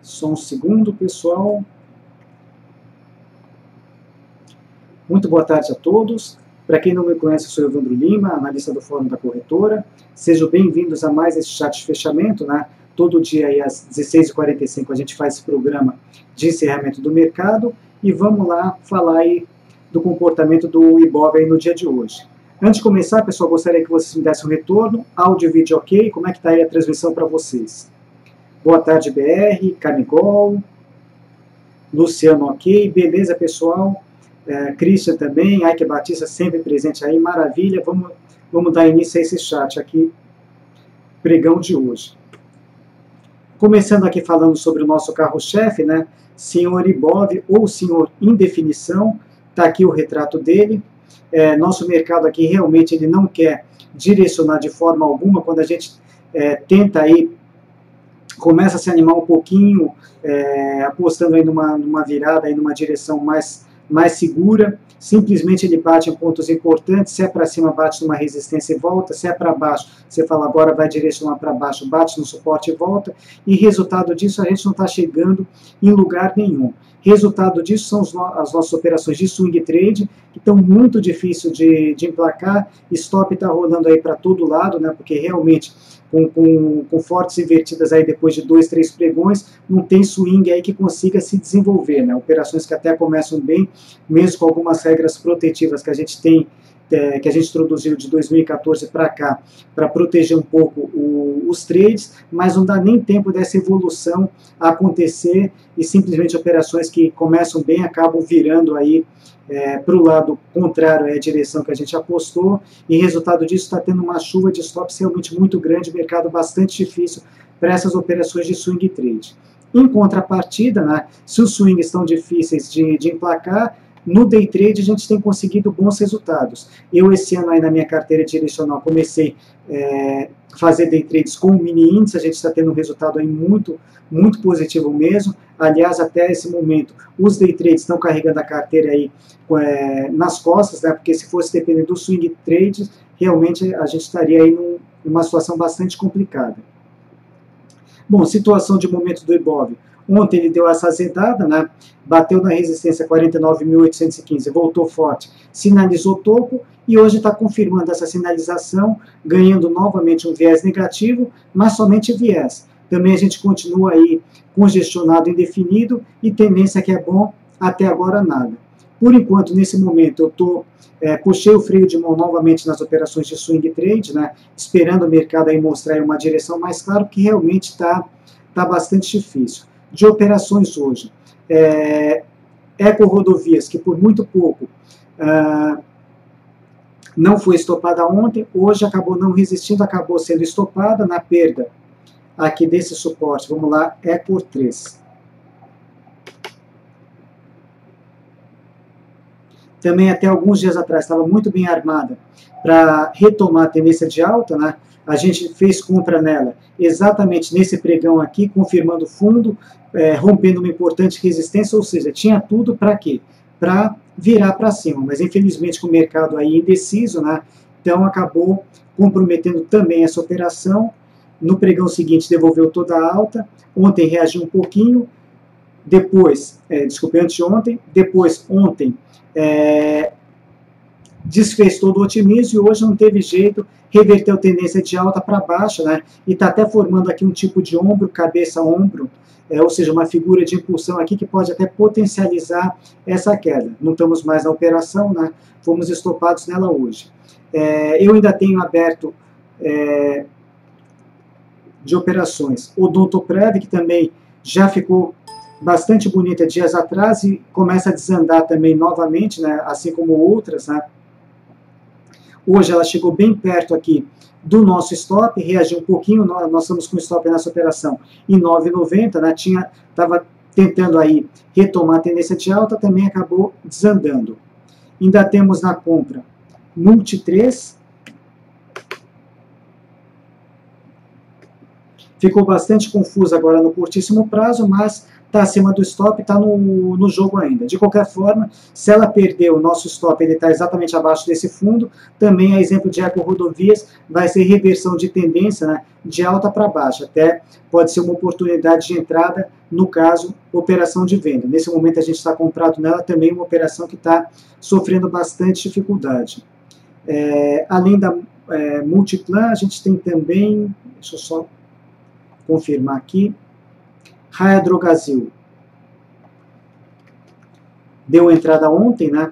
Só um segundo, pessoal. Muito boa tarde a todos. Para quem não me conhece, eu sou Evandro Lima, analista do Fórum da Corretora. Sejam bem-vindos a mais esse chat de fechamento, né? Todo dia aí às 16h45 a gente faz esse programa de encerramento do mercado e vamos lá falar aí do comportamento do Ibov aí no dia de hoje. Antes de começar, pessoal, gostaria que vocês me dessem um retorno, áudio e vídeo ok, como é que está aí a transmissão para vocês? Boa tarde, BR, Camigol, Luciano ok, beleza, pessoal? Christian também, Ike Batista sempre presente aí, maravilha, vamos dar início a esse chat aqui, pregão de hoje. Começando aqui falando sobre o nosso carro-chefe, né, senhor Ibov ou senhor Indefinição, está aqui o retrato dele. Nosso mercado aqui realmente ele não quer direcionar de forma alguma, quando a gente tenta aí, começa a se animar um pouquinho, apostando aí numa virada, aí numa direção mais segura, simplesmente ele bate em pontos importantes, se é para cima bate numa resistência e volta, se é para baixo, você fala agora vai direcionar para baixo, bate no suporte e volta, e resultado disso a gente não está chegando em lugar nenhum. Resultado disso são as nossas operações de swing trade, que estão muito difíceis de emplacar, stop está rolando aí para todo lado, né, porque realmente com fortes invertidas aí depois de 2, 3 pregões, não tem swing aí que consiga se desenvolver, né, operações que até começam bem, mesmo com algumas regras protetivas que a gente tem, que a gente introduziu de 2014 para cá, para proteger um pouco os trades, mas não dá nem tempo dessa evolução acontecer e simplesmente operações que começam bem acabam virando aí para o lado contrário à direção que a gente apostou, e resultado disso está tendo uma chuva de stops realmente muito grande, mercado bastante difícil para essas operações de swing trade. Em contrapartida, né, se os swings estão difíceis de emplacar, no day trade a gente tem conseguido bons resultados. Eu esse ano aí na minha carteira direcional comecei a fazer day trades com mini índice, a gente está tendo um resultado aí muito positivo mesmo. Aliás, até esse momento, os day trades estão carregando a carteira aí nas costas, né, porque se fosse depender do swing trade, realmente a gente estaria aí numa situação bastante complicada. Bom, situação de momento do Ibov. Ontem ele deu essa azedada, né? Bateu na resistência 49.815, voltou forte, sinalizou topo e hoje está confirmando essa sinalização, ganhando novamente um viés negativo, mas somente viés. Também a gente continua aí congestionado indefinido e tendência que é bom, até agora nada. Por enquanto, nesse momento, eu puxei o freio de mão novamente nas operações de swing trade, né? Esperando o mercado aí mostrar uma direção mais clara, porque realmente está bastante difícil. De operações hoje, Eco Rodovias, que por muito pouco não foi estopada ontem, hoje acabou não resistindo, acabou sendo estopada na perda aqui desse suporte. Vamos lá, Eco 3. Também até alguns dias atrás estava muito bem armada para retomar a tendência de alta, né? A gente fez compra nela exatamente nesse pregão aqui, confirmando o fundo, rompendo uma importante resistência, ou seja, tinha tudo para quê? Para virar para cima, mas infelizmente com o mercado aí indeciso, né? Então acabou comprometendo também essa operação. No pregão seguinte devolveu toda a alta, ontem reagiu um pouquinho, depois, anteontem, depois ontem desfez todo o otimismo e hoje não teve jeito, reverteu tendência de alta para baixo, né? E está até formando aqui um tipo de ombro, cabeça-ombro, ou seja, uma figura de impulsão aqui que pode até potencializar essa queda. Não estamos mais na operação, né? Fomos estopados nela hoje. Eu ainda tenho aberto de operações Odontoprev, que também já ficou bastante bonita dias atrás e começa a desandar também novamente, né? Assim como outras, né? Hoje ela chegou bem perto aqui do nosso stop, reagiu um pouquinho, nós estamos com stop nessa operação em 9,90, né? Estava tentando aí retomar a tendência de alta, também acabou desandando. Ainda temos na compra Multi 3, ficou bastante confuso agora no curtíssimo prazo, mas está acima do stop, está no jogo ainda. De qualquer forma, se ela perder o nosso stop, ele está exatamente abaixo desse fundo, também é exemplo de Eco-Rodovias, vai ser reversão de tendência, né, de alta para baixa, até pode ser uma oportunidade de entrada, no caso, operação de venda. Nesse momento a gente está comprado nela, também uma operação que está sofrendo bastante dificuldade. Além da Multiplan, a gente tem também, deixa eu só confirmar aqui, Raia Drogasil. Deu entrada ontem, né?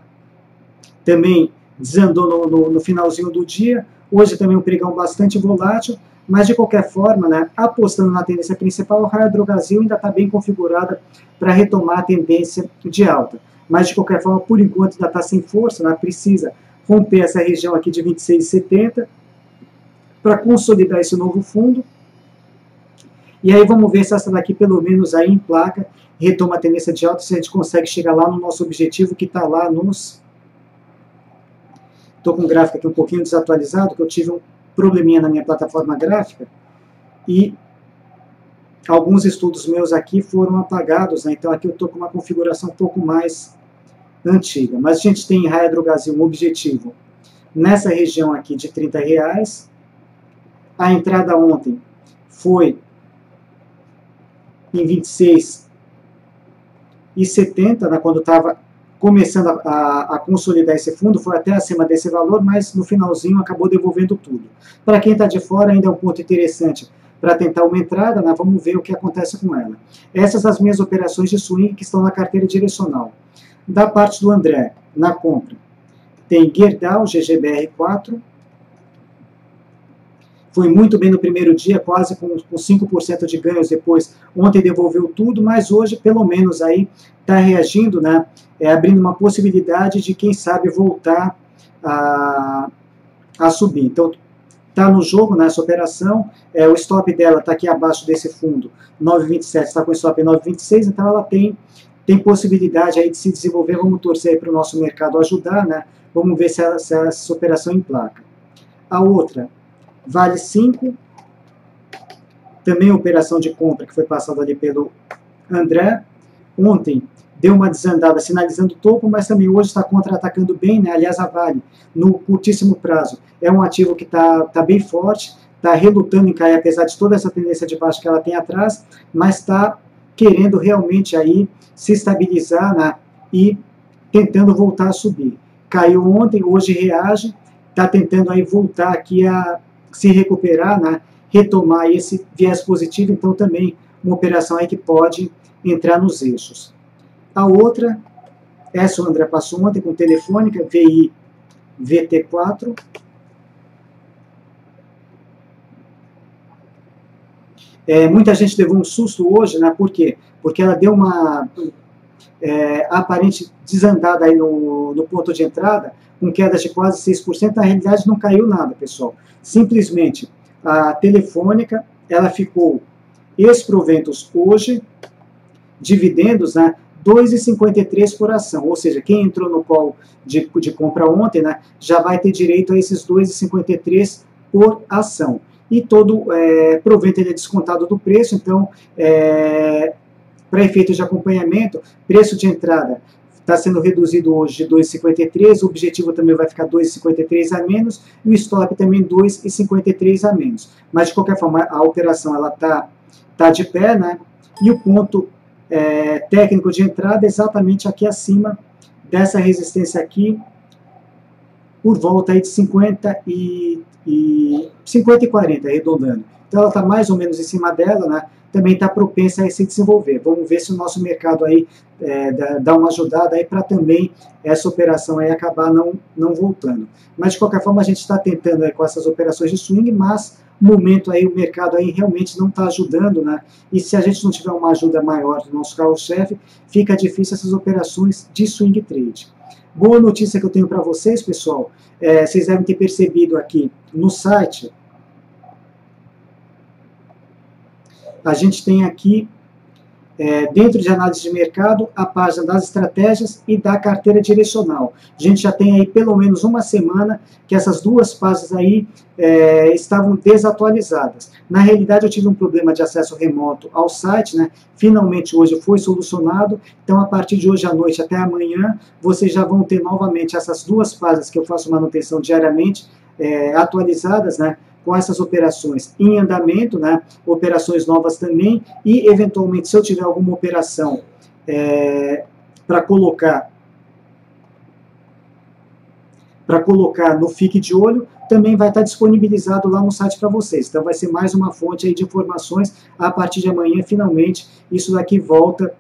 Também desandou no finalzinho do dia. Hoje também um pregão bastante volátil, mas de qualquer forma, né, apostando na tendência principal, a Raia Drogasil ainda está bem configurada para retomar a tendência de alta. Mas de qualquer forma, por enquanto ainda está sem força, né? Precisa romper essa região aqui de 26,70 para consolidar esse novo fundo. E aí vamos ver se essa daqui, pelo menos aí em placa, retoma a tendência de alta, se a gente consegue chegar lá no nosso objetivo, que está lá nos... Estou com o gráfico aqui um pouquinho desatualizado, que eu tive um probleminha na minha plataforma gráfica, e alguns estudos meus aqui foram apagados, né? Então aqui eu estou com uma configuração um pouco mais antiga. Mas a gente tem em Raia Drogasil um objetivo nessa região aqui de R$30. A entrada ontem foi em 26,70, né, quando estava começando a consolidar esse fundo, foi até acima desse valor, mas no finalzinho acabou devolvendo tudo. Para quem está de fora, ainda é um ponto interessante para tentar uma entrada, né, vamos ver o que acontece com ela. Essas são as minhas operações de swing que estão na carteira direcional. Da parte do André, na compra, tem Gerdau, GGBR4, foi muito bem no primeiro dia, quase com 5% de ganhos depois. Ontem devolveu tudo, mas hoje, pelo menos, aí está reagindo, né? Abrindo uma possibilidade de, quem sabe, voltar a subir. Então, está no jogo, nessa operação. O stop dela está aqui abaixo desse fundo, 9,27, está com stop em 9,26, então ela tem possibilidade aí de se desenvolver. Vamos torcer para o nosso mercado ajudar, né? Vamos ver se essa operação emplaca. A outra, Vale 5, também operação de compra que foi passada ali pelo André. Ontem deu uma desandada sinalizando topo, mas também hoje está contra-atacando bem, né? Aliás, a Vale, no curtíssimo prazo, é um ativo que está bem forte, está relutando em cair, apesar de toda essa tendência de baixo que ela tem atrás, mas está querendo realmente aí se estabilizar, né? E tentando voltar a subir. Caiu ontem, hoje reage, está tentando aí voltar aqui a se recuperar, né, retomar esse viés positivo, então também uma operação aí que pode entrar nos eixos. A outra, essa o André passou ontem com Telefônica, VI VT4. Muita gente levou um susto hoje, né, por quê? Porque ela deu uma aparente desandada aí no ponto de entrada, com quedas de quase 6%, na realidade não caiu nada, pessoal. Simplesmente, a Telefônica, ela ficou ex-proventos hoje, dividendos, né, 2,53 por ação, ou seja, quem entrou no call de compra ontem, né, já vai ter direito a esses 2,53 por ação. E todo provento ele é descontado do preço, então, para efeitos de acompanhamento, preço de entrada está sendo reduzido hoje de 2,53, o objetivo também vai ficar 2,53 a menos, e o stop também 2,53 a menos. Mas, de qualquer forma, a operação ela tá de pé, né? E o ponto técnico de entrada é exatamente aqui acima dessa resistência aqui, por volta aí de 50 e 40, arredondando. Então, ela está mais ou menos em cima dela, né? Também está propensa a se desenvolver. Vamos ver se o nosso mercado aí dá uma ajudada aí para também essa operação aí acabar não voltando. Mas, de qualquer forma, a gente está tentando aí com essas operações de swing, mas no momento aí o mercado aí realmente não está ajudando, né? E se a gente não tiver uma ajuda maior do nosso carro-chefe, fica difícil essas operações de swing trade. Boa notícia que eu tenho para vocês, pessoal, vocês devem ter percebido aqui no site, a gente tem aqui dentro de análise de mercado, a página das estratégias e da carteira direcional. A gente já tem aí pelo menos uma semana que essas duas páginas aí estavam desatualizadas. Na realidade, eu tive um problema de acesso remoto ao site, né? Finalmente hoje foi solucionado, então a partir de hoje à noite até amanhã, vocês já vão ter novamente essas duas páginas que eu faço manutenção diariamente, atualizadas, né? Com essas operações em andamento, né, operações novas também, e eventualmente se eu tiver alguma operação para colocar no Fique de Olho, também vai estar disponibilizado lá no site para vocês. Então vai ser mais uma fonte aí de informações. A partir de amanhã, finalmente, isso daqui volta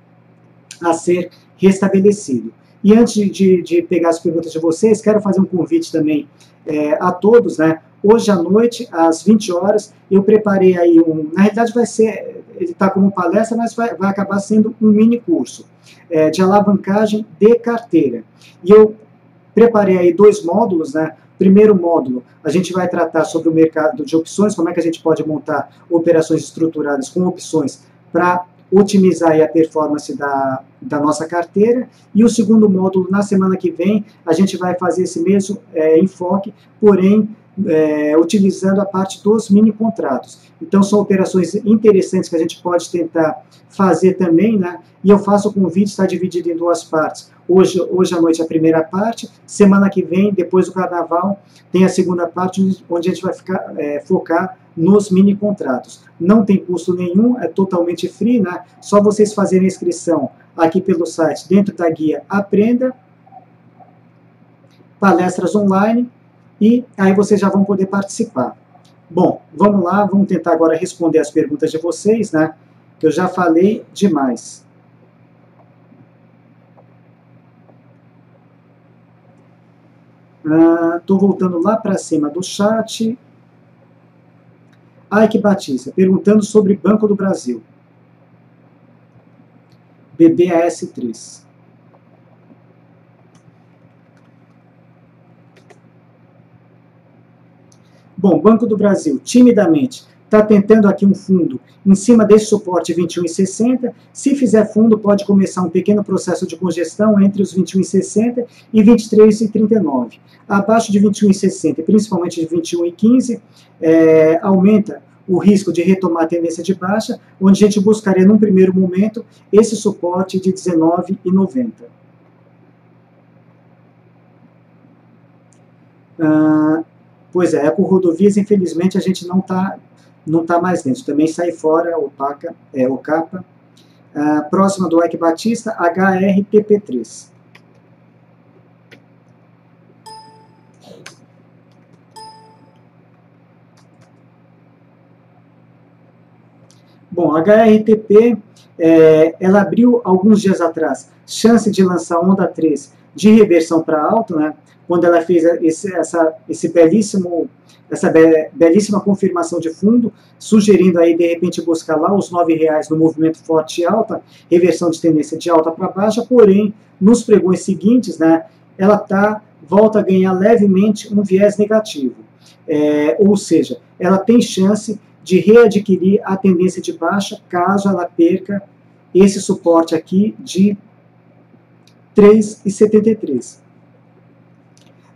a ser restabelecido. E antes de pegar as perguntas de vocês, quero fazer um convite também a todos, né? Hoje à noite, às 20 horas, eu preparei aí na realidade ele está como palestra, mas vai acabar sendo um mini curso de alavancagem de carteira. E eu preparei aí 2 módulos, né? Primeiro módulo, a gente vai tratar sobre o mercado de opções, como é que a gente pode montar operações estruturadas com opções para otimizar aí a performance da nossa carteira. E o segundo módulo, na semana que vem, a gente vai fazer esse mesmo enfoque, porém, utilizando a parte dos mini contratos. Então são operações interessantes que a gente pode tentar fazer também, né? E eu faço o convite, está dividido em 2 partes. Hoje à noite a primeira parte, semana que vem, depois do carnaval, tem a segunda parte, onde a gente vai focar nos mini contratos. Não tem custo nenhum, é totalmente free, né? Só vocês fazerem a inscrição aqui pelo site, dentro da guia Aprenda, palestras online, e aí vocês já vão poder participar. Bom, vamos lá, vamos tentar agora responder as perguntas de vocês, né? Que eu já falei demais. Estou voltando lá para cima do chat. Ike Batista, perguntando sobre Banco do Brasil. BBAS3. Bom, Banco do Brasil, timidamente, está tentando aqui um fundo em cima desse suporte 21,60. Se fizer fundo, pode começar um pequeno processo de congestão entre os 21,60 e 23,39. Abaixo de 21,60, principalmente de 21,15, aumenta o risco de retomar a tendência de baixa, onde a gente buscaria, num primeiro momento, esse suporte de 19,90. Pois é, por rodovias, infelizmente, a gente não tá mais dentro. Também sai fora o CAPA. Próxima do Ike Batista, HRTP3. Bom, a HRTP, ela abriu alguns dias atrás chance de lançar onda 3 de reversão para alta, né? Quando ela fez essa belíssima confirmação de fundo, sugerindo aí de repente buscar lá os R$9 no movimento forte e alta, reversão de tendência de alta para baixa, porém, nos pregões seguintes, né, ela volta a ganhar levemente um viés negativo. Ou seja, ela tem chance de readquirir a tendência de baixa caso ela perca esse suporte aqui de 3,73.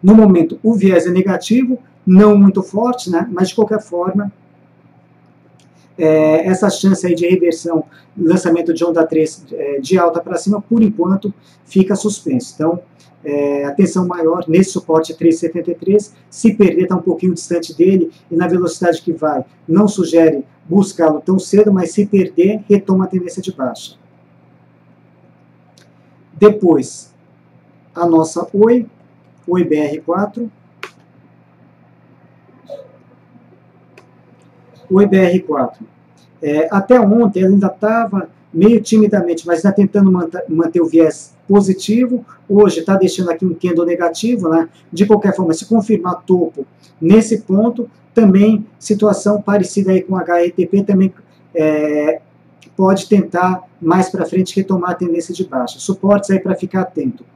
No momento, o viés é negativo, não muito forte, né? Mas de qualquer forma, essa chance aí de reversão, lançamento de onda 3 de alta para cima, por enquanto, fica suspenso. Então, atenção maior nesse suporte 3,73, se perder está um pouquinho distante dele e na velocidade que vai, não sugere buscá-lo tão cedo, mas se perder, retoma a tendência de baixa. Depois, a nossa Oi BR4. Oi BR4. Até ontem ela ainda estava meio timidamente, mas está tentando manter o viés positivo. Hoje está deixando aqui um candle negativo, né? De qualquer forma, se confirmar topo nesse ponto, também situação parecida aí com a HRTP, também pode tentar mais para frente retomar a tendência de baixa. Suportes aí para ficar atento.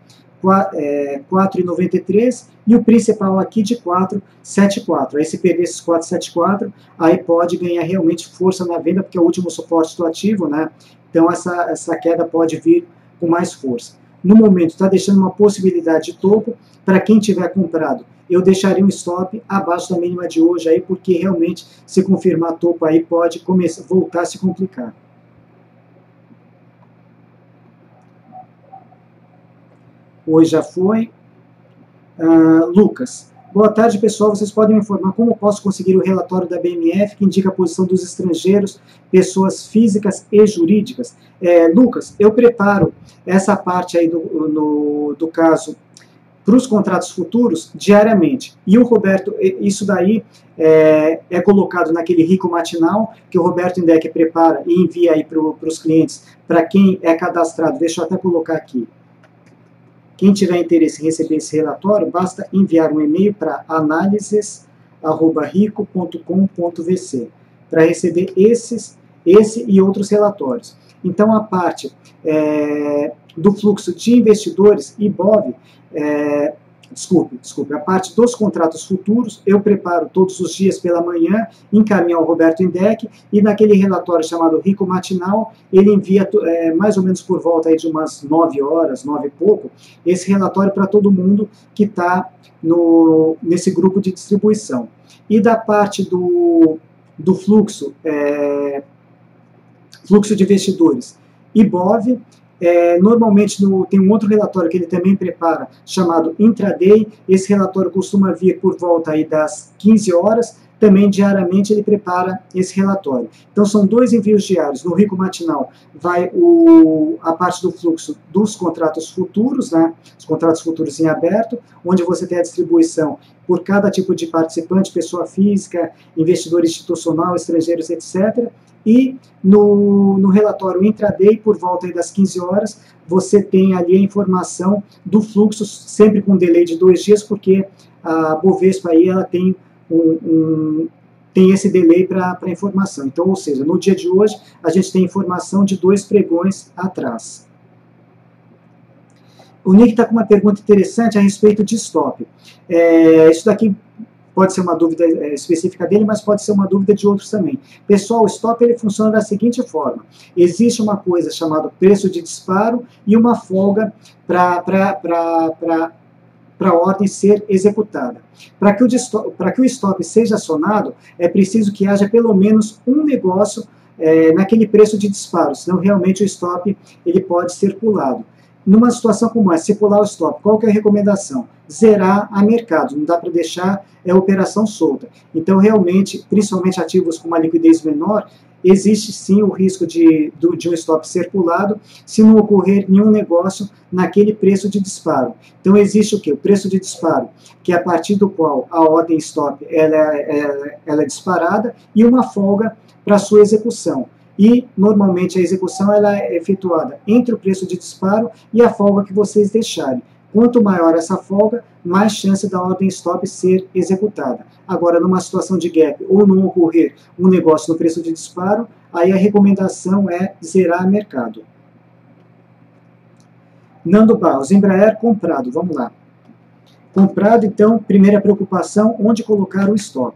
4,93 e o principal aqui de 4,74. Aí se perder esses 4,74, aí pode ganhar realmente força na venda, porque é o último suporte do ativo, né? Então essa queda pode vir com mais força. No momento está deixando uma possibilidade de topo. Para quem tiver comprado, eu deixaria um stop abaixo da mínima de hoje, aí, porque realmente, se confirmar topo, aí pode começar, voltar a se complicar. Hoje já foi. Lucas. Boa tarde, pessoal. Vocês podem me informar como posso conseguir o relatório da BMF que indica a posição dos estrangeiros, pessoas físicas e jurídicas? Lucas, eu preparo essa parte aí do caso para os contratos futuros diariamente. E o Roberto, isso daí é colocado naquele rico matinal que o Roberto Indec prepara e envia aí para os clientes, para quem é cadastrado. Deixa eu até colocar aqui. Quem tiver interesse em receber esse relatório, basta enviar um e-mail para analises@rico.com.vc para receber esse e outros relatórios. Então, a parte do fluxo de investidores, IBOV, a parte dos contratos futuros, eu preparo todos os dias pela manhã, encaminho ao Roberto Indec, e naquele relatório chamado Rico Matinal, ele envia mais ou menos por volta aí de umas 9 horas, 9 e pouco, esse relatório para todo mundo que está nesse grupo de distribuição. E da parte do fluxo de investidores, IBOV, normalmente tem um outro relatório que ele também prepara, chamado Intraday. Esse relatório costuma vir por volta aí das 15 horas, também diariamente ele prepara esse relatório. Então são 2 envios diários. No Rico Matinal vai a parte do fluxo dos contratos futuros, né, os contratos futuros em aberto, onde você tem a distribuição por cada tipo de participante, pessoa física, investidor institucional, estrangeiros, etc., e no relatório intraday, por volta aí das 15 horas, você tem ali a informação do fluxo, sempre com um delay de 2 dias, porque a Bovespa aí, ela tem tem esse delay para a informação. Então, ou seja, no dia de hoje, a gente tem informação de 2 pregões atrás. O Nick está com uma pergunta interessante a respeito de stop. Isso daqui pode ser uma dúvida específica dele, mas pode ser uma dúvida de outros também. Pessoal, o stop ele funciona da seguinte forma. Existe uma coisa chamada preço de disparo e uma folga para a ordem ser executada. Para que o stop seja acionado, é preciso que haja pelo menos um negócio naquele preço de disparo, senão realmente o stop ele pode ser pulado. Numa situação como essa, se pular o stop, qual que é a recomendação? Zerar a mercado, não dá para deixar a operação solta. Então, realmente, principalmente ativos com uma liquidez menor, existe sim o risco de um stop ser pulado se não ocorrer nenhum negócio naquele preço de disparo. Então, existe o quê? O preço de disparo, que é a partir do qual a ordem stop ela é disparada, e uma folga para sua execução. E, normalmente, a execução ela é efetuada entre o preço de disparo e a folga que vocês deixarem. Quanto maior essa folga, mais chance da ordem stop ser executada. Agora, numa situação de gap ou não ocorrer um negócio no preço de disparo, aí a recomendação é zerar mercado. Nando Barros, Embraer comprado, vamos lá. Comprado, então, primeira preocupação, onde colocar o stop?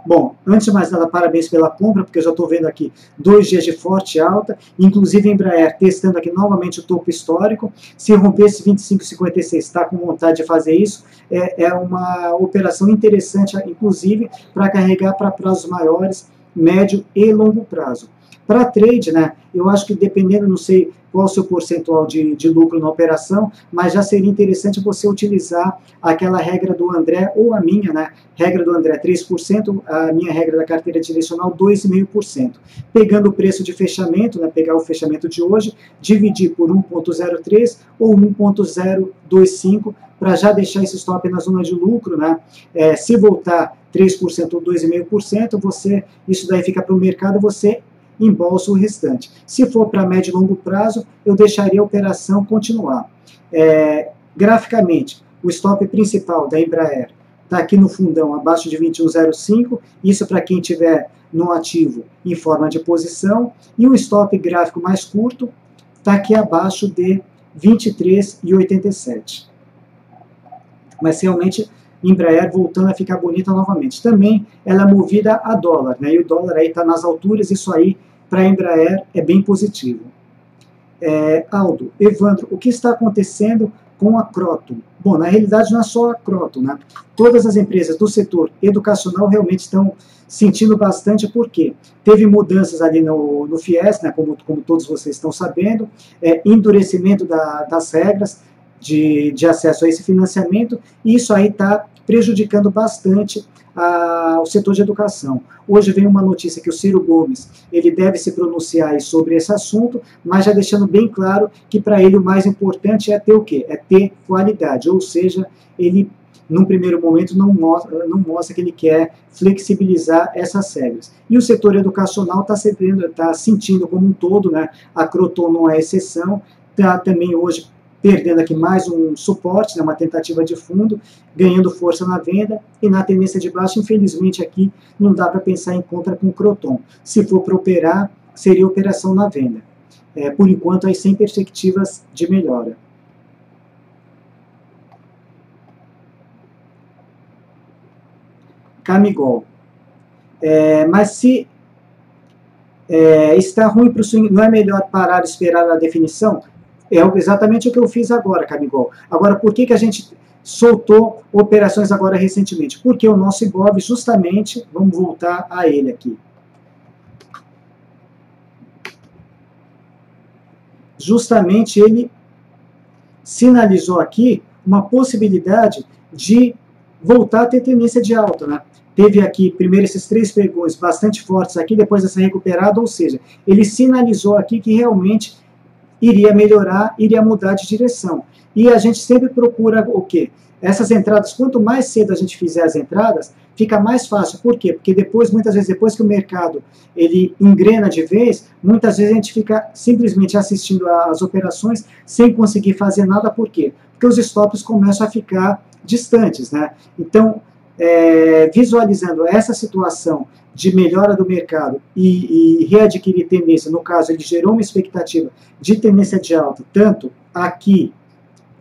Bom, antes de mais nada, parabéns pela compra, porque eu já estou vendo aqui 2 dias de forte alta, inclusive a Embraer testando aqui novamente o topo histórico. Se romper esse 25,56, está com vontade de fazer isso, é uma operação interessante, inclusive, para carregar para prazos maiores, médio e longo prazo. Para trade, né, eu acho que dependendo, não sei qual o seu percentual de lucro na operação, mas já seria interessante você utilizar aquela regra do André, ou a minha, né, regra do André 3%, a minha regra da carteira direcional 2,5%. Pegando o preço de fechamento, né, pegar o fechamento de hoje, dividir por 1,03 ou 1,025, para já deixar esse stop na zona de lucro, né? Se voltar 3% ou 2,5%, isso daí fica para o mercado, você embolsa o restante. Se for para médio e longo prazo, eu deixaria a operação continuar. Graficamente, o stop principal da Embraer está aqui no fundão, abaixo de 21,05, isso para quem tiver no ativo em forma de posição, e o stop gráfico mais curto está aqui abaixo de 23,87. Mas realmente Embraer voltando a ficar bonita novamente. Também ela é movida a dólar, né? E o dólar aí está nas alturas, isso aí para a Embraer é bem positivo. Aldo, Evandro, o que está acontecendo com a Croton? Bom, na realidade não é só a Croton, né? Todas as empresas do setor educacional realmente estão sentindo bastante, porque teve mudanças ali no FIES, né, como todos vocês estão sabendo, endurecimento das regras de acesso a esse financiamento, e isso aí está prejudicando bastante o setor de educação. Hoje vem uma notícia que o Ciro Gomes ele deve se pronunciar aí sobre esse assunto, mas já deixando bem claro que para ele o mais importante é ter o quê? É ter qualidade, ou seja, ele num primeiro momento não mostra que ele quer flexibilizar essas regras. E o setor educacional está sentindo como um todo, né? A Croton não é exceção, está também hoje perdendo aqui mais um suporte, né, uma tentativa de fundo, ganhando força na venda, e na tendência de baixa, infelizmente aqui não dá para pensar em compra com Croton. Se for para operar, seria operação na venda. Por enquanto, aí sem perspectivas de melhora. Camigol. Mas se está ruim para o swing, não é melhor parar e esperar a definição? É exatamente o que eu fiz agora, Camigol. Agora, por que a gente soltou operações agora recentemente? Porque o nosso Ibov, justamente, vamos voltar a ele aqui. Justamente ele sinalizou aqui uma possibilidade de voltar a ter tendência de alta, né? Teve aqui, primeiro, esses 3 pregões bastante fortes aqui, depois essa recuperada, ou seja, ele sinalizou aqui que realmente iria melhorar, iria mudar de direção. E a gente sempre procura o quê? Essas entradas, quanto mais cedo a gente fizer as entradas, fica mais fácil. Por quê? Porque depois, muitas vezes, depois que o mercado ele engrena de vez, muitas vezes a gente fica simplesmente assistindo às operações sem conseguir fazer nada. Por quê? Porque os stops começam a ficar distantes, né? Então, visualizando essa situação de melhora do mercado e readquirir tendência, no caso, ele gerou uma expectativa de tendência de alta, tanto aqui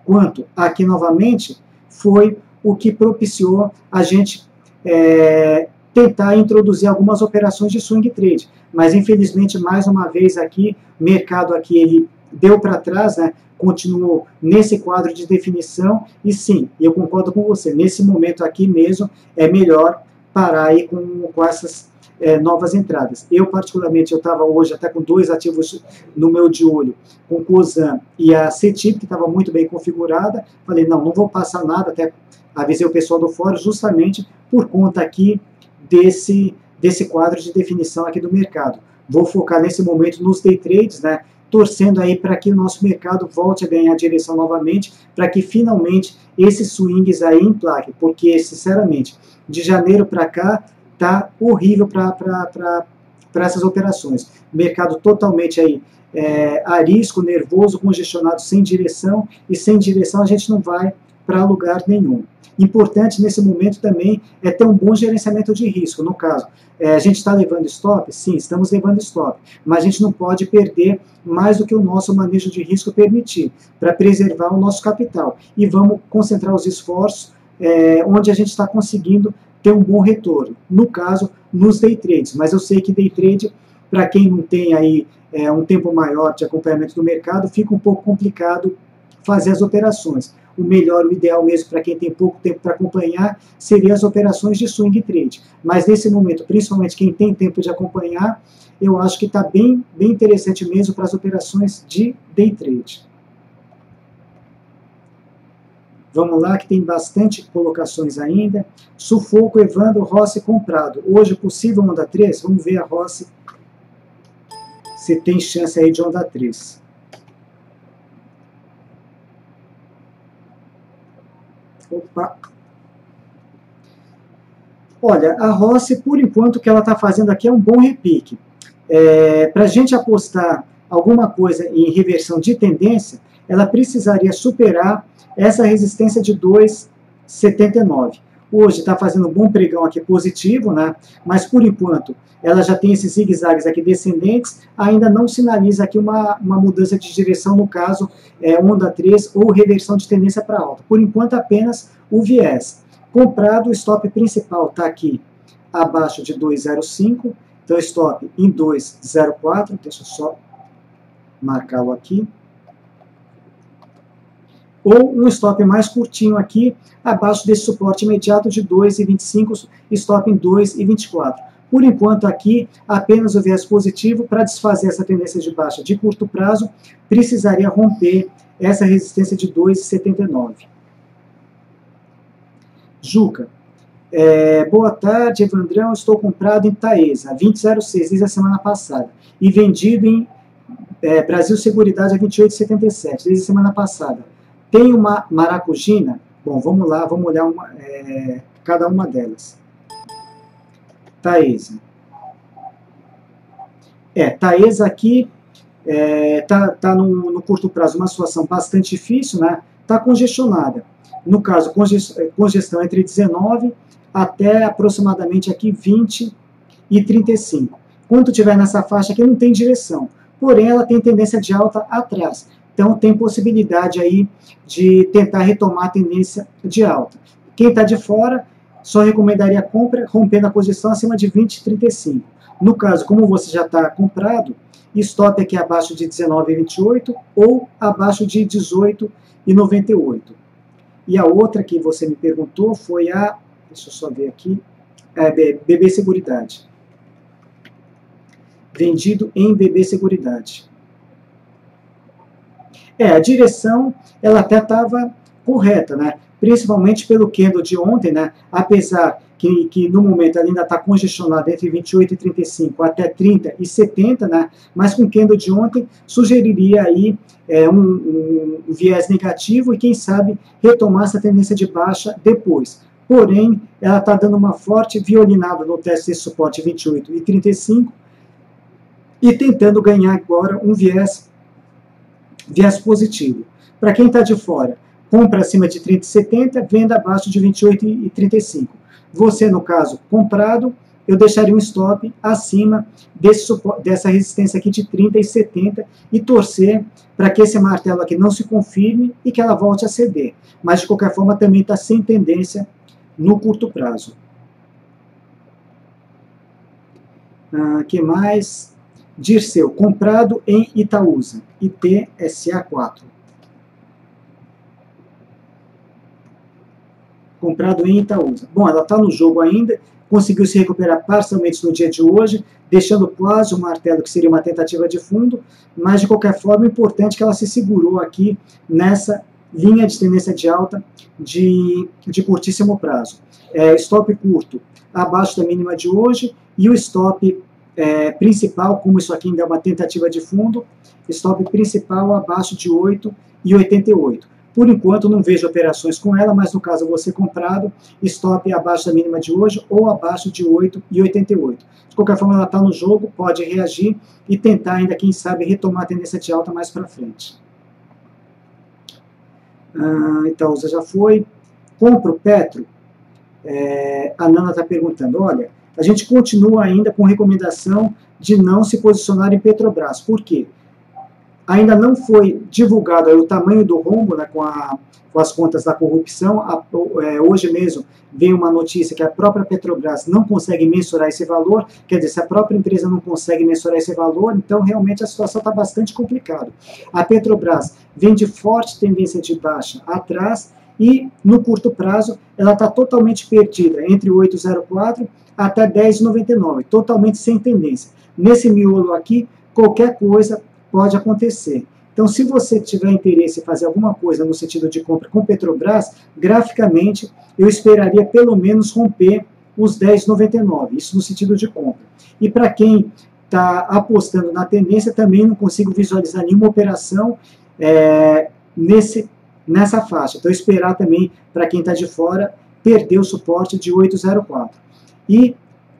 quanto aqui novamente, foi o que propiciou a gente tentar introduzir algumas operações de swing trade. Mas, infelizmente, mais uma vez aqui, o mercado aqui ele deu para trás, né? Continuou nesse quadro de definição, e sim, eu concordo com você, nesse momento aqui mesmo é melhor parar aí com essas novas entradas. Eu, particularmente, eu estava hoje até com 2 ativos no meu de olho, com Cosan e a CETIP, que estava muito bem configurada. Falei, não vou passar nada, até avisei o pessoal do fórum, justamente por conta aqui desse quadro de definição aqui do mercado. Vou focar nesse momento nos day trades, né? Torcendo aí para que o nosso mercado volte a ganhar direção novamente, para que finalmente esses swings aí emplaquem, porque, sinceramente, de janeiro para cá, tá horrível para essas operações. Mercado totalmente aí arisco, nervoso, congestionado, sem direção, e sem direção a gente não vai para lugar nenhum. Importante nesse momento também é ter um bom gerenciamento de risco. No caso, a gente está levando stop? Sim, estamos levando stop, mas a gente não pode perder mais do que o nosso manejo de risco permitir, para preservar o nosso capital. E vamos concentrar os esforços onde a gente está conseguindo ter um bom retorno. No caso, nos day trades. Mas eu sei que day trade, para quem não tem aí um tempo maior de acompanhamento do mercado, fica um pouco complicado fazer as operações. O melhor, o ideal mesmo para quem tem pouco tempo para acompanhar, seria as operações de swing trade. Mas nesse momento, principalmente quem tem tempo de acompanhar, eu acho que está bem interessante mesmo para as operações de day trade. Vamos lá, que tem bastante colocações ainda. Sufoco, Evandro, Rossi comprado. Hoje, possível onda 3? Vamos ver a Rossi se tem chance aí de onda 3. Opa! Olha, a Rossi, por enquanto, o que ela está fazendo aqui é um bom repique. Para a gente apostar alguma coisa em reversão de tendência, ela precisaria superar essa resistência de 2,79. hoje está fazendo um bom pregão aqui positivo, né? Mas por enquanto ela já tem esses zigue-zagues aqui descendentes, ainda não sinaliza aqui uma mudança de direção, no caso, onda 3 ou reversão de tendência para alta. Por enquanto, apenas o viés. Comprado, o stop principal está aqui abaixo de 2,05, então stop em 2,04, deixa eu só marcá-lo aqui. Ou um stop mais curtinho aqui, abaixo desse suporte imediato de 2,25, stop em 2,24. Por enquanto aqui, apenas o viés positivo. Para desfazer essa tendência de baixa de curto prazo, precisaria romper essa resistência de 2,79. Juca, boa tarde, Evandrão, estou comprado em Taesa, 20,06, desde a semana passada, e vendido em Brasil Seguridade a 28,77, desde a semana passada. Tem uma maracujina? Bom, vamos lá, vamos olhar cada uma delas. Taesa. Taesa aqui tá no curto prazo uma situação bastante difícil, né? Está congestionada. No caso, congestão entre 19 até aproximadamente aqui 20 e 35. Quando estiver nessa faixa aqui, não tem direção. Porém, ela tem tendência de alta atrás. Então, tem possibilidade aí de tentar retomar a tendência de alta. Quem está de fora, só recomendaria a compra rompendo a posição acima de 20,35. No caso, como você já está comprado, stop aqui abaixo de 19,28 ou abaixo de 18,98. E a outra que você me perguntou foi a, deixa eu só ver aqui, BB Seguridade. Vendido em BB Seguridade. A direção, ela até estava correta, né? Principalmente pelo candle de ontem, né? Apesar que no momento ela ainda está congestionada entre 28 e 35 até 30 e 70, né? Mas com o candle de ontem sugeriria aí um viés negativo e quem sabe retomar essa tendência de baixa depois. Porém, ela está dando uma forte violinada no teste de suporte 28 e 35 e tentando ganhar agora um viés positivo. Para quem está de fora, compra acima de 30 e 70, venda abaixo de 28 e 35. Você, no caso, comprado, eu deixaria um stop acima dessa resistência aqui de 30 e 70 e torcer para que esse martelo aqui não se confirme e que ela volte a ceder. Mas, de qualquer forma, também está sem tendência no curto prazo. Que mais? Dirceu, comprado em Itaúsa, ITSA4. Comprado em Itaúsa. Bom, ela está no jogo ainda, conseguiu se recuperar parcialmente no dia de hoje, deixando quase o martelo, que seria uma tentativa de fundo, mas de qualquer forma, é importante que ela se segurou aqui nessa linha de tendência de alta de curtíssimo prazo. Stop curto abaixo da mínima de hoje e o stop principal, como isso aqui ainda é uma tentativa de fundo, stop principal abaixo de 8,88. Por enquanto não vejo operações com ela, mas no caso você comprado, stop abaixo da mínima de hoje ou abaixo de 8,88. De qualquer forma ela está no jogo, pode reagir e tentar ainda, quem sabe, retomar a tendência de alta mais para frente. Itaúsa já foi. Compro Petro? A Nana está perguntando, olha, a gente continua ainda com recomendação de não se posicionar em Petrobras. Por quê? Ainda não foi divulgado aí o tamanho do rombo, né, com as contas da corrupção. Hoje mesmo veio uma notícia que a própria Petrobras não consegue mensurar esse valor, quer dizer, se a própria empresa não consegue mensurar esse valor, então realmente a situação está bastante complicada. A Petrobras vem de forte tendência de baixa atrás e, no curto prazo, ela está totalmente perdida entre 8,04 até 10,99, totalmente sem tendência. Nesse miolo aqui, qualquer coisa pode acontecer. Então, se você tiver interesse em fazer alguma coisa no sentido de compra com Petrobras, graficamente, eu esperaria pelo menos romper os 10,99, isso no sentido de compra. E para quem está apostando na tendência, também não consigo visualizar nenhuma operação nessa faixa. Então, esperar também, para quem está de fora, perder o suporte de 8,04. E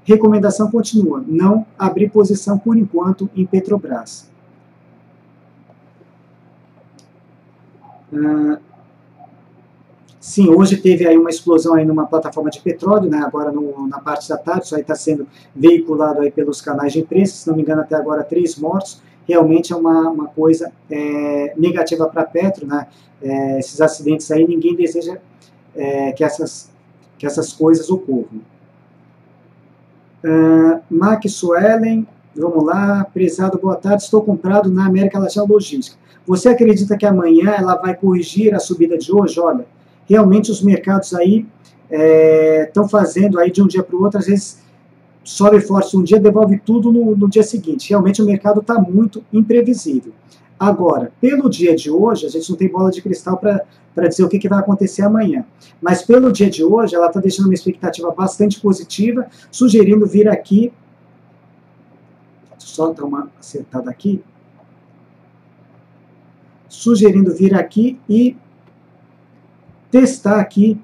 recomendação continua, não abrir posição por enquanto em Petrobras. Sim, hoje teve aí uma explosão aí numa plataforma de petróleo, né, agora na parte da tarde, isso aí está sendo veiculado aí pelos canais de imprensa, se não me engano até agora 3 mortos, realmente é uma coisa negativa para a Petro, né, esses acidentes aí, ninguém deseja que essas coisas ocorram. Maxwellen, vamos lá, prezado, boa tarde, estou comprado na América Latina Logística. Você acredita que amanhã ela vai corrigir a subida de hoje? Olha, realmente os mercados aí estão fazendo aí de um dia para o outro, às vezes sobe forte um dia, devolve tudo no dia seguinte. Realmente o mercado está muito imprevisível. Agora, pelo dia de hoje, a gente não tem bola de cristal para dizer o que vai acontecer amanhã. Mas pelo dia de hoje, ela está deixando uma expectativa bastante positiva, sugerindo vir aqui, só dar uma acertada aqui, sugerindo vir aqui e testar aqui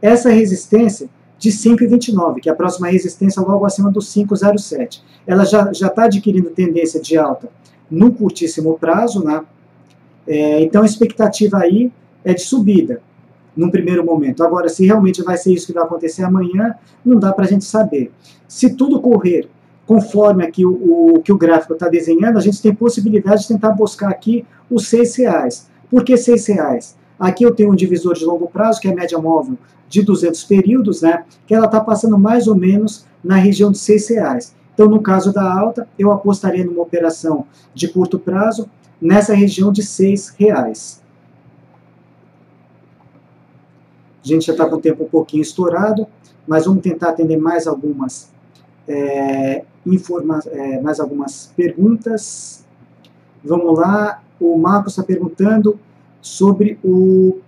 essa resistência de 5,29, que é a próxima resistência logo acima do 5,07. Ela já está adquirindo tendência de alta no curtíssimo prazo, né? Então a expectativa aí é de subida, num primeiro momento. Agora, se realmente vai ser isso que vai acontecer amanhã, não dá para a gente saber. Se tudo correr conforme aqui o que o gráfico está desenhando, a gente tem possibilidade de tentar buscar aqui os R$6. Por que R$6? Aqui eu tenho um divisor de longo prazo, que é a média móvel de 200 períodos, né, que ela está passando mais ou menos na região de R$6. Então, no caso da alta, eu apostaria numa operação de curto prazo nessa região de R$6. A gente já está com o tempo um pouquinho estourado, mas vamos tentar atender mais algumas mais algumas perguntas. Vamos lá, o Marcos está perguntando sobre o...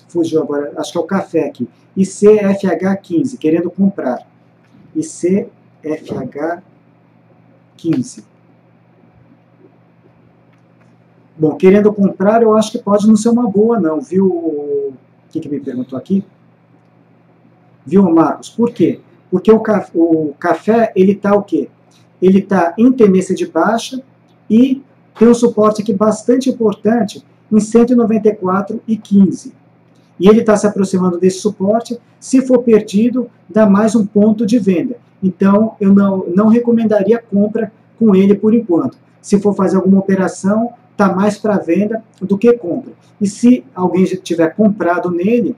Fugiu agora, acho que é o café aqui. ICFH15, querendo comprar. ICFH15. Bom, querendo comprar, eu acho que pode não ser uma boa, não, viu? O que me perguntou aqui? Viu, Marcos? Por quê? Porque o café, ele está o quê? Ele está em tendência de baixa e tem um suporte aqui bastante importante em 194,15. E ele está se aproximando desse suporte. Se for perdido, dá mais um ponto de venda. Então, eu não recomendaria compra com ele por enquanto. Se for fazer alguma operação, está mais para venda do que compra. E se alguém já tiver comprado nele,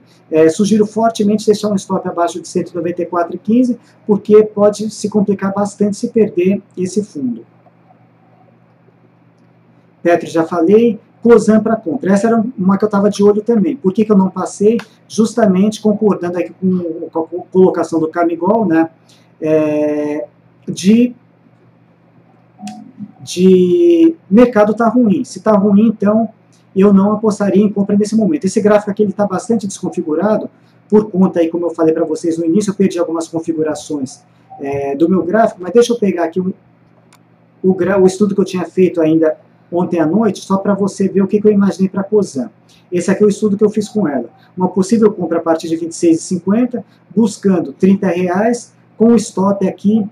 sugiro fortemente deixar um stop abaixo de 194,15, porque pode se complicar bastante se perder esse fundo. Petro, já falei. Cosan para compra. Essa era uma que eu estava de olho também. Por que eu não passei? Justamente concordando aqui com a colocação do Camigol, né? De mercado está ruim. Se está ruim, então eu não apostaria em compra nesse momento. Esse gráfico aqui está bastante desconfigurado, por conta, aí, como eu falei para vocês no início, eu perdi algumas configurações do meu gráfico, mas deixa eu pegar aqui o estudo que eu tinha feito ainda ontem à noite, só para você ver o que eu imaginei para a Cosan. Esse aqui é o estudo que eu fiz com ela. Uma possível compra a partir de R$ 26,50, buscando R$30, com o stop aqui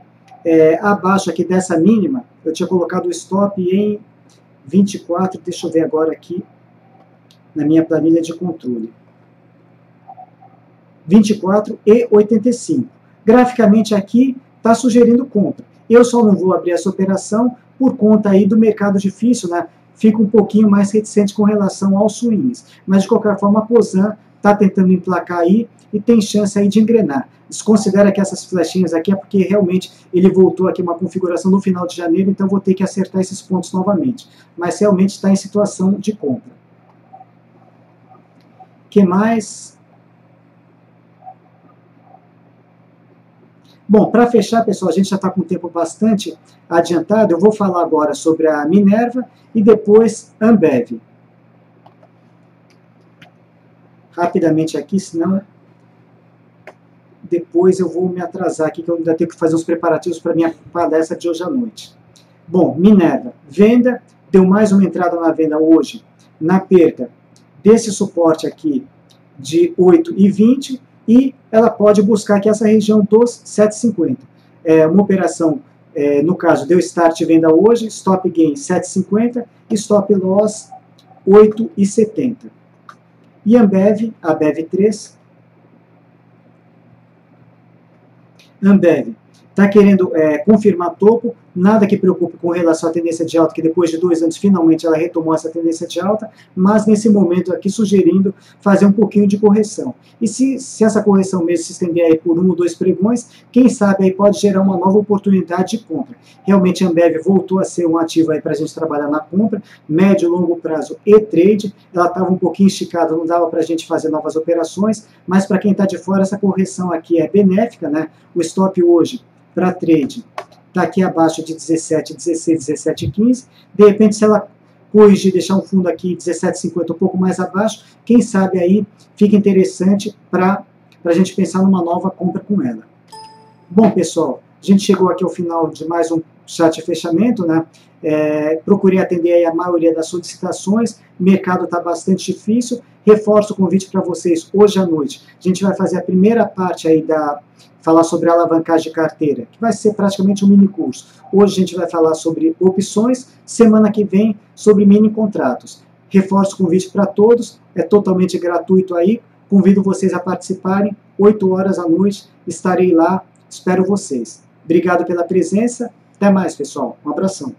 abaixo aqui dessa mínima. Eu tinha colocado o stop em 24, deixa eu ver agora aqui na minha planilha de controle. 24,85. Graficamente aqui está sugerindo compra. Eu só não vou abrir essa operação por conta aí do mercado difícil, né? Fico um pouquinho mais reticente com relação aos swings. Mas, de qualquer forma, a Cosan está tentando emplacar aí e tem chance aí de engrenar. Desconsidera que essas flechinhas aqui é porque realmente ele voltou aqui uma configuração no final de janeiro, então vou ter que acertar esses pontos novamente. Mas realmente está em situação de compra. O que mais? Bom, para fechar, pessoal, a gente já está com o tempo bastante adiantado. Eu vou falar agora sobre a Minerva e depois Ambev. Rapidamente aqui, senão depois eu vou me atrasar aqui, que eu ainda tenho que fazer os preparativos para a minha palestra de hoje à noite. Bom, Minerva, venda, deu mais uma entrada na venda hoje, na perda desse suporte aqui de 8,20, e ela pode buscar aqui essa região dos 7,50. Uma operação, no caso, deu start venda hoje, stop gain 7,50 e stop loss 8,70. E Ambev, a BEV3, Ambev está querendo confirmar topo, nada que preocupe com relação à tendência de alta, que depois de 2 anos finalmente ela retomou essa tendência de alta, mas nesse momento aqui sugerindo fazer um pouquinho de correção. E se essa correção mesmo se estender aí por 1 ou 2 pregões, quem sabe aí pode gerar uma nova oportunidade de compra. Realmente a Ambev voltou a ser um ativo aí para a gente trabalhar na compra, médio e longo prazo e trade, ela estava um pouquinho esticada, não dava para a gente fazer novas operações, mas para quem está de fora essa correção aqui é benéfica, né? O stop hoje para trade está aqui abaixo de 17, 16, 17, 15. De repente, se ela corrigir, deixar um fundo aqui 17,50 um pouco mais abaixo, quem sabe aí fica interessante para a gente pensar numa nova compra com ela. Bom, pessoal, a gente chegou aqui ao final de mais um chat de fechamento, né? Procurei atender aí a maioria das solicitações, o mercado está bastante difícil. Reforço o convite para vocês hoje à noite. A gente vai fazer a primeira parte aí falar sobre a alavancagem de carteira, que vai ser praticamente um mini curso. Hoje a gente vai falar sobre opções, semana que vem sobre mini contratos. Reforço o convite para todos, é totalmente gratuito aí, convido vocês a participarem, 8 horas à noite, estarei lá, espero vocês. Obrigado pela presença, até mais pessoal, um abração.